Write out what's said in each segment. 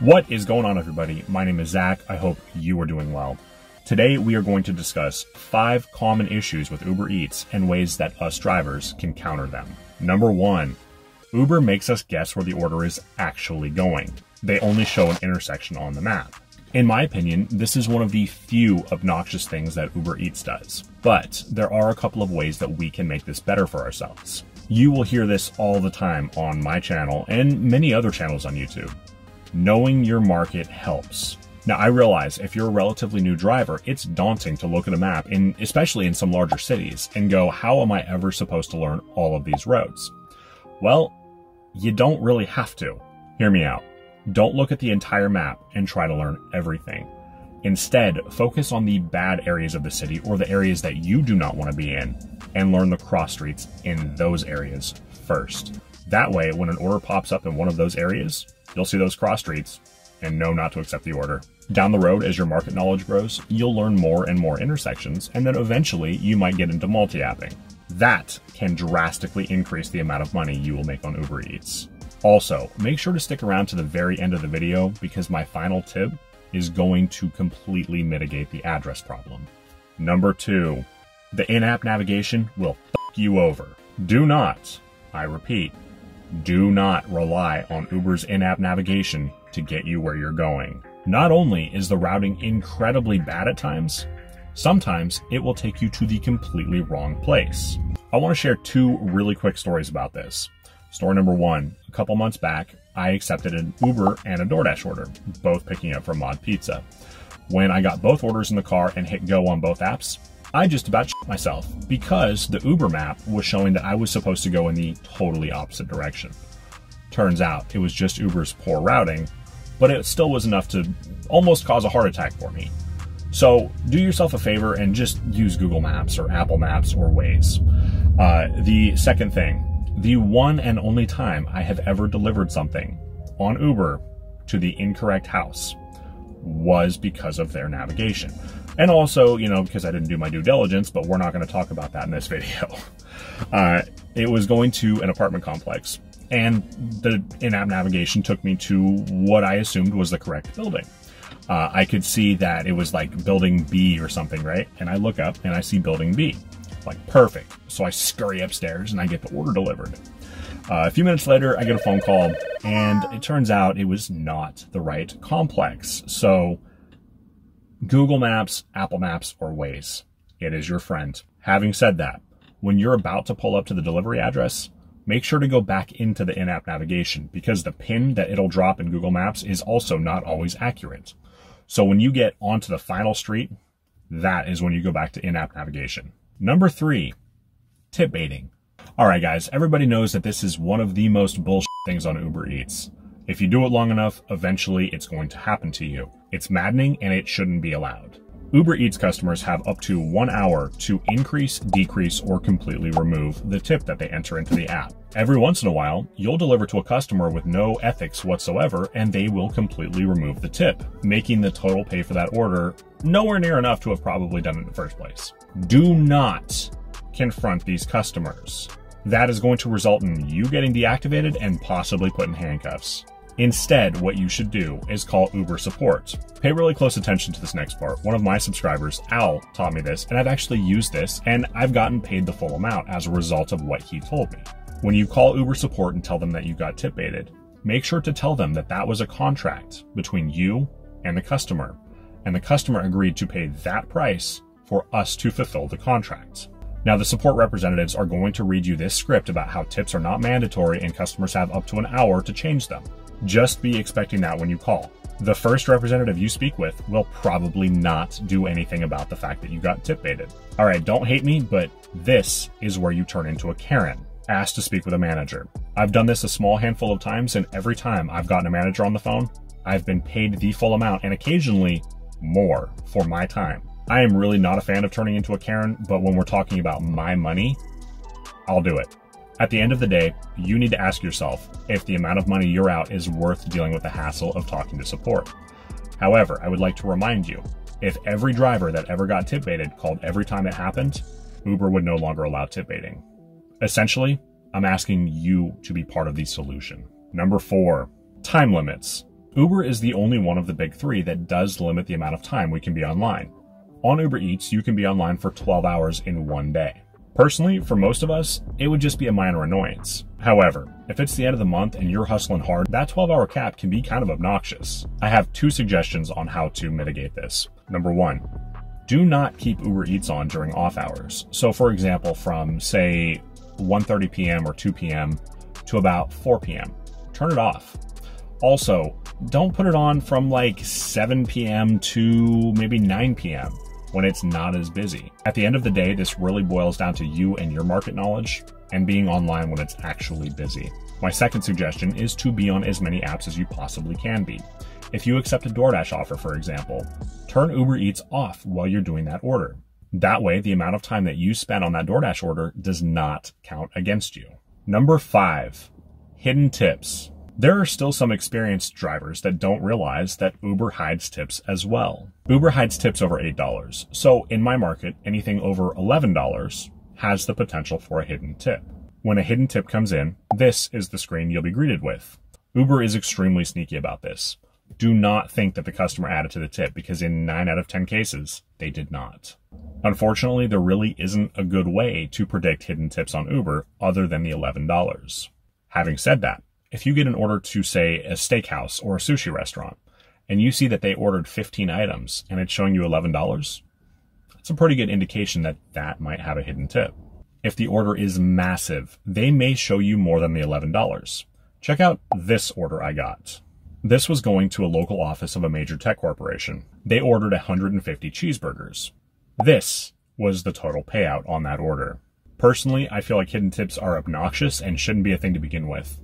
What is going on, everybody? My name is Zach. I hope you are doing well. Today we are going to discuss 5 common issues with Uber Eats and ways that us drivers can counter them. Number 1, Uber makes us guess where the order is actually going. They only show an intersection on the map. In my opinion, this is one of the few obnoxious things that Uber Eats does, but there are a couple of ways that we can make this better for ourselves. You will hear this all the time on my channel and many other channels on YouTube. Knowing your market helps. Now, I realize if you're a relatively new driver, it's daunting to look at a map, especially in some larger cities, and go, how am I ever supposed to learn all of these roads? Well, you don't really have to. Hear me out. Don't look at the entire map and try to learn everything. Instead, focus on the bad areas of the city or the areas that you do not want to be in and learn the cross streets in those areas first. That way, when an order pops up in one of those areas, you'll see those cross streets and know not to accept the order. Down the road, as your market knowledge grows, you'll learn more and more intersections, and then eventually you might get into multi-apping. That can drastically increase the amount of money you will make on Uber Eats. Also, make sure to stick around to the very end of the video because my final tip is going to completely mitigate the address problem. Number 2, the in-app navigation will f*** you over. Do not, I repeat, do not rely on Uber's in-app navigation to get you where you're going. Not only is the routing incredibly bad at times, sometimes it will take you to the completely wrong place. I want to share 2 really quick stories about this. Story number 1, a couple months back, I accepted an Uber and a DoorDash order, both picking up from Mod Pizza. When I got both orders in the car and hit go on both apps, I just about shit myself because the Uber map was showing that I was supposed to go in the totally opposite direction. Turns out it was just Uber's poor routing, but it still was enough to almost cause a heart attack for me. So do yourself a favor and just use Google Maps or Apple Maps or Waze. The second thing, the one and only time I have ever delivered something on Uber to the incorrect house was because of their navigation. And also, because I didn't do my due diligence, but we're not going to talk about that in this video. It was going to an apartment complex, and the in-app navigation took me to what I assumed was the correct building. I could see that it was like building B or something, right? And I look up and I see building B. Like, perfect. So I scurry upstairs and I get the order delivered. A few minutes later, I get a phone call, and it turns out it was not the right complex. So Google Maps, Apple Maps, or Waze, it is your friend. Having said that, when you're about to pull up to the delivery address, make sure to go back into the in-app navigation because the pin that it'll drop in Google Maps is also not always accurate. So when you get onto the final street, that is when you go back to in-app navigation. Number 3, tip baiting. All right, guys, everybody knows that this is one of the most bullshit things on Uber Eats. If you do it long enough, eventually it's going to happen to you. It's maddening and it shouldn't be allowed. Uber Eats customers have up to 1 hour to increase, decrease, or completely remove the tip that they enter into the app. Every once in a while, you'll deliver to a customer with no ethics whatsoever, and they will completely remove the tip, making the total pay for that order nowhere near enough to have probably done it in the first place. Do not confront these customers. That is going to result in you getting deactivated and possibly put in handcuffs. Instead, what you should do is call Uber support. Pay really close attention to this next part. One of my subscribers, Al, taught me this, and I've actually used this, and I've gotten paid the full amount as a result of what he told me. When you call Uber support and tell them that you got tip baited, make sure to tell them that that was a contract between you and the customer agreed to pay that price for us to fulfill the contract. Now, the support representatives are going to read you this script about how tips are not mandatory and customers have up to an hour to change them. Just be expecting that when you call. The first representative you speak with will probably not do anything about the fact that you got tip baited. All right, don't hate me, but this is where you turn into a Karen. Ask to speak with a manager. I've done this a small handful of times, and every time I've gotten a manager on the phone, I've been paid the full amount and occasionally more for my time. I am really not a fan of turning into a Karen, but when we're talking about my money, I'll do it. At the end of the day, you need to ask yourself if the amount of money you're out is worth dealing with the hassle of talking to support. However, I would like to remind you, if every driver that ever got tip baited called every time it happened, Uber would no longer allow tip baiting. Essentially, I'm asking you to be part of the solution. Number 4, time limits. Uber is the only one of the big three that does limit the amount of time we can be online. On Uber Eats, you can be online for 12 hours in one day. Personally, for most of us, it would just be a minor annoyance. However, if it's the end of the month and you're hustling hard, that 12-hour cap can be kind of obnoxious. I have 2 suggestions on how to mitigate this. Number 1, do not keep Uber Eats on during off hours. So for example, from say 1:30 p.m. or 2 p.m. to about 4 p.m. Turn it off. Also, don't put it on from like 7 p.m. to maybe 9 p.m. when it's not as busy. At the end of the day, this really boils down to you and your market knowledge and being online when it's actually busy. My second suggestion is to be on as many apps as you possibly can be. If you accept a DoorDash offer, for example, turn Uber Eats off while you're doing that order. That way, the amount of time that you spend on that DoorDash order does not count against you. Number 5, hidden tips. There are still some experienced drivers that don't realize that Uber hides tips as well. Uber hides tips over $8. So in my market, anything over $11 has the potential for a hidden tip. When a hidden tip comes in, this is the screen you'll be greeted with. Uber is extremely sneaky about this. Do not think that the customer added to the tip, because in 9 out of 10 cases, they did not. Unfortunately, there really isn't a good way to predict hidden tips on Uber other than the $11. Having said that, if you get an order to, say, a steakhouse or a sushi restaurant, and you see that they ordered 15 items and it's showing you $11, that's a pretty good indication that that might have a hidden tip. If the order is massive, they may show you more than the $11. Check out this order I got. This was going to a local office of a major tech corporation. They ordered 150 cheeseburgers. This was the total payout on that order. Personally, I feel like hidden tips are obnoxious and shouldn't be a thing to begin with.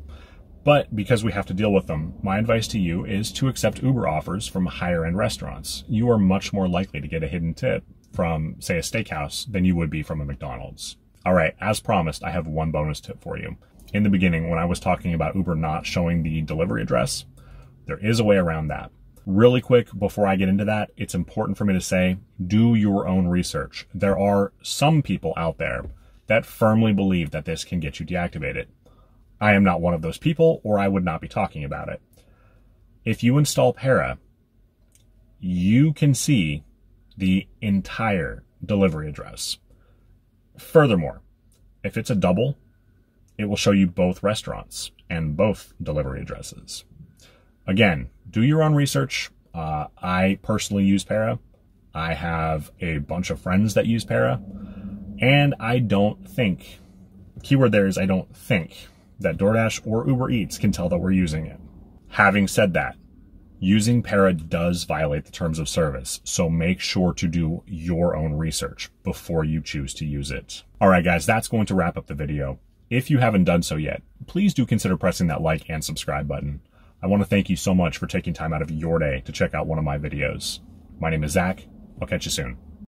But because we have to deal with them, my advice to you is to accept Uber offers from higher end restaurants. You are much more likely to get a hidden tip from, say, a steakhouse than you would be from a McDonald's. All right, as promised, I have one bonus tip for you. In the beginning, when I was talking about Uber not showing the delivery address, there is a way around that. Really quick, before I get into that, it's important for me to say, do your own research. There are some people out there that firmly believe that this can get you deactivated. I am not one of those people, or I would not be talking about it. If you install Para, you can see the entire delivery address. Furthermore, if it's a double, it will show you both restaurants and both delivery addresses. Again, do your own research. I personally use Para. I have a bunch of friends that use Para. And I don't think, keyword there is I don't think, that DoorDash or Uber Eats can tell that we're using it. Having said that, using Para does violate the terms of service, so make sure to do your own research before you choose to use it. All right, guys, that's going to wrap up the video. If you haven't done so yet, please do consider pressing that like and subscribe button. I want to thank you so much for taking time out of your day to check out one of my videos. My name is Zach. I'll catch you soon.